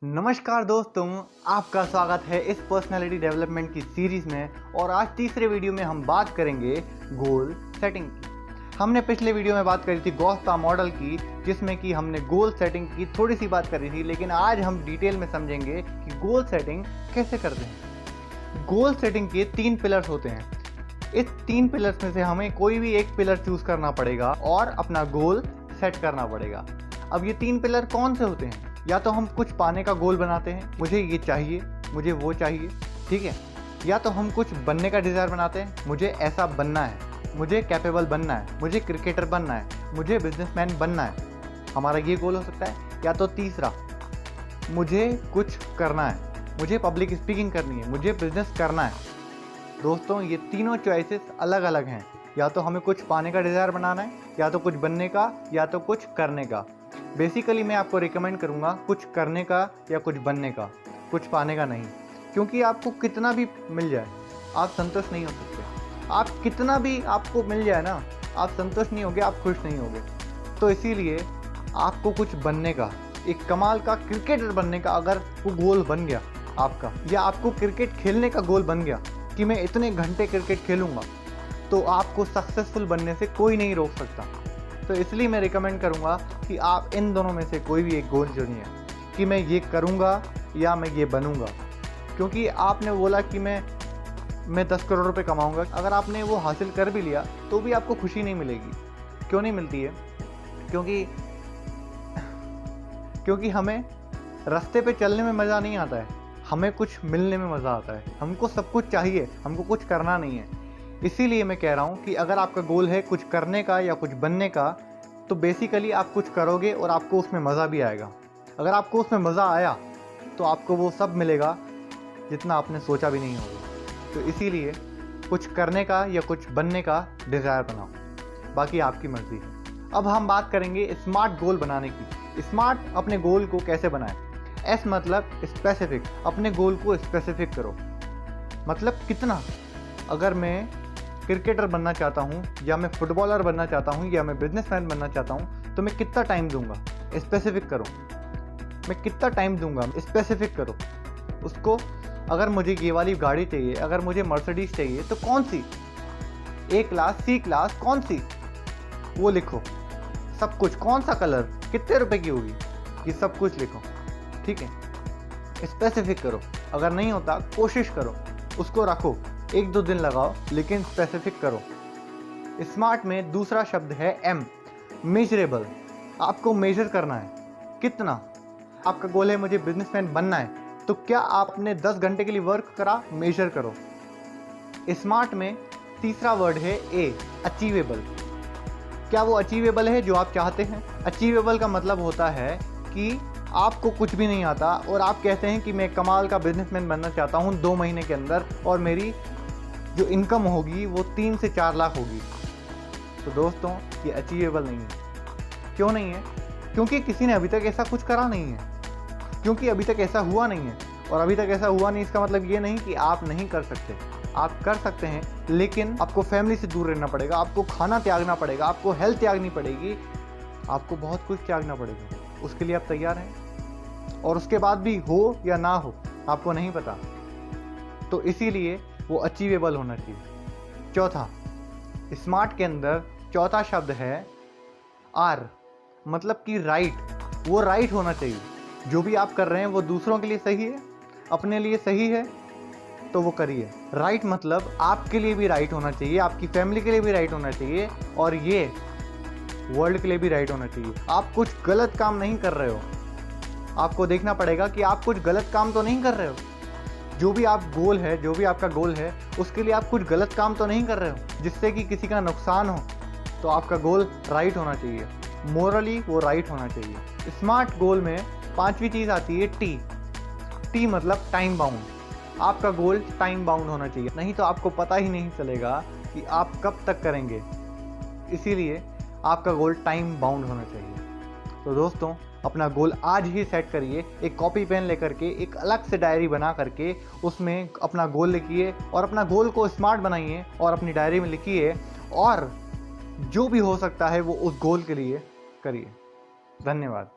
नमस्कार दोस्तों, आपका स्वागत है इस पर्सनालिटी डेवलपमेंट की सीरीज़ में। और आज तीसरे वीडियो में हम बात करेंगे गोल सेटिंग की। हमने पिछले वीडियो में बात करी थी गौस्ता मॉडल की, जिसमें कि हमने गोल सेटिंग की थोड़ी सी बात करी थी, लेकिन आज हम डिटेल में समझेंगे कि गोल सेटिंग कैसे करते हैं। गोल सेटिंग के 3 पिलर्स होते हैं। इस 3 पिलर्स में से हमें कोई भी एक पिलर चूज़ करना पड़ेगा और अपना गोल सेट करना पड़ेगा। अब ये 3 पिलर कौन से होते हैं? या तो हम कुछ पाने का गोल बनाते हैं, मुझे ये चाहिए, मुझे वो चाहिए, ठीक है। या तो हम कुछ बनने का डिज़ायर बनाते हैं, मुझे ऐसा बनना है, मुझे कैपेबल बनना है, मुझे क्रिकेटर बनना है, मुझे बिजनेसमैन बनना है, हमारा ये गोल हो सकता है। या तो तीसरा, मुझे कुछ करना है, मुझे पब्लिक स्पीकिंग करनी है, मुझे बिजनेस करना है। दोस्तों, ये तीनों चॉइसेस अलग अलग हैं। या तो हमें कुछ पाने का डिज़ायर बनाना है, या तो कुछ बनने का, या तो कुछ करने का। बेसिकली मैं आपको रिकमेंड करूँगा कुछ करने का या कुछ बनने का, कुछ पाने का नहीं। क्योंकि आपको कितना भी मिल जाए आप संतुष्ट नहीं हो सकते। आप कितना भी आपको मिल जाए ना, आप संतुष्ट नहीं होगे, आप खुश नहीं होगे। तो इसीलिए आपको कुछ बनने का, एक कमाल का क्रिकेटर बनने का अगर वो गोल बन गया आपका, या आपको क्रिकेट खेलने का गोल बन गया कि मैं इतने घंटे क्रिकेट खेलूँगा, तो आपको सक्सेसफुल बनने से कोई नहीं रोक सकता। तो इसलिए मैं रिकमेंड करूँगा कि आप इन दोनों में से कोई भी एक गोल चुनिए कि मैं ये करूँगा या मैं ये बनूँगा। क्योंकि आपने बोला कि मैं 10 करोड़ रुपए कमाऊँगा, अगर आपने वो हासिल कर भी लिया तो भी आपको खुशी नहीं मिलेगी। क्यों नहीं मिलती है? क्योंकि हमें रास्ते पे चलने में मज़ा नहीं आता है, हमें कुछ मिलने में मज़ा आता है। हमको सब कुछ चाहिए, हमको कुछ करना नहीं है। इसीलिए मैं कह रहा हूँ कि अगर आपका गोल है कुछ करने का या कुछ बनने का, तो बेसिकली आप कुछ करोगे और आपको उसमें मज़ा भी आएगा। अगर आपको उसमें मज़ा आया तो आपको वो सब मिलेगा जितना आपने सोचा भी नहीं होगा। तो इसीलिए कुछ करने का या कुछ बनने का डिज़ायर बनाओ, बाकी आपकी मर्ज़ी है। अब हम बात करेंगे स्मार्ट गोल बनाने की। स्मार्ट अपने गोल को कैसे बनाएं? एस मतलब स्पेसिफिक, अपने गोल को स्पेसिफिक करो। मतलब कितना? अगर मैं क्रिकेटर बनना चाहता हूँ, या मैं फुटबॉलर बनना चाहता हूँ, या मैं बिजनेसमैन बनना चाहता हूँ, तो मैं कितना टाइम दूंगा? स्पेसिफिक करो। मैं कितना टाइम दूंगा? स्पेसिफिक करो उसको। अगर मुझे ये वाली गाड़ी चाहिए, अगर मुझे मर्सिडीज चाहिए, तो कौन सी? ए क्लास, सी क्लास, कौन सी? वो लिखो। सब कुछ, कौन सा कलर, कितने रुपए की होगी, ये सब कुछ लिखो, ठीक है। स्पेसिफिक करो। अगर नहीं होता, कोशिश करो, उसको रखो, 1-2 दिन लगाओ, लेकिन स्पेसिफिक करो। स्मार्ट में दूसरा शब्द है एम, मेजरेबल। आपको मेजर करना है। कितना? आपका गोल है मुझे बिजनेसमैन बनना है, तो क्या आपने 10 घंटे के लिए वर्क करा? मेजर करो। स्मार्ट में तीसरा वर्ड है ए, अचीवेबल। क्या वो अचीवेबल है जो आप चाहते हैं? अचीवेबल का मतलब होता है कि आपको कुछ भी नहीं आता और आप कहते हैं कि मैं कमाल का बिजनेसमैन बनना चाहता हूँ 2 महीने के अंदर, और मेरी जो इनकम होगी वो 3 से 4 लाख होगी। तो दोस्तों, ये अचीवेबल नहीं है। क्यों नहीं है? क्योंकि किसी ने अभी तक ऐसा कुछ करा नहीं है, क्योंकि अभी तक ऐसा हुआ नहीं है। और अभी तक ऐसा हुआ नहीं, इसका मतलब ये नहीं कि आप नहीं कर सकते। आप कर सकते हैं, लेकिन आपको फैमिली से दूर रहना पड़ेगा, आपको खाना त्यागना पड़ेगा, आपको हेल्थ त्यागनी पड़ेगी, आपको बहुत कुछ त्यागना पड़ेगा। उसके लिए आप तैयार हैं? और उसके बाद भी हो या ना हो, आपको नहीं पता। तो इसीलिए वो अचीवेबल होना चाहिए। चौथा, स्मार्ट के अंदर चौथा शब्द है आर, मतलब कि राइट। वो राइट होना चाहिए। जो भी आप कर रहे हैं वो दूसरों के लिए सही है, अपने लिए सही है, तो वो करिए। राइट मतलब आपके लिए भी राइट होना चाहिए, आपकी फैमिली के लिए भी राइट होना चाहिए, और ये वर्ल्ड के लिए भी राइट होना चाहिए। आप कुछ गलत काम नहीं कर रहे हो, आपको देखना पड़ेगा कि आप कुछ गलत काम तो नहीं कर रहे हो। जो भी आप गोल है, जो भी आपका गोल है, उसके लिए आप कुछ गलत काम तो नहीं कर रहे हो जिससे कि किसी का नुकसान हो। तो आपका गोल राइट होना चाहिए, मोरली वो राइट होना चाहिए। स्मार्ट गोल में 5वीं चीज़ आती है टी। टी मतलब टाइम बाउंड। आपका गोल टाइम बाउंड होना चाहिए, नहीं तो आपको पता ही नहीं चलेगा कि आप कब तक करेंगे। इसीलिए आपका गोल टाइम बाउंड होना चाहिए। तो दोस्तों, अपना गोल आज ही सेट करिए। एक कॉपी पेन लेकर के, एक अलग से डायरी बना करके उसमें अपना गोल लिखिए, और अपना गोल को स्मार्ट बनाइए और अपनी डायरी में लिखिए, और जो भी हो सकता है वो उस गोल के लिए करिए। धन्यवाद।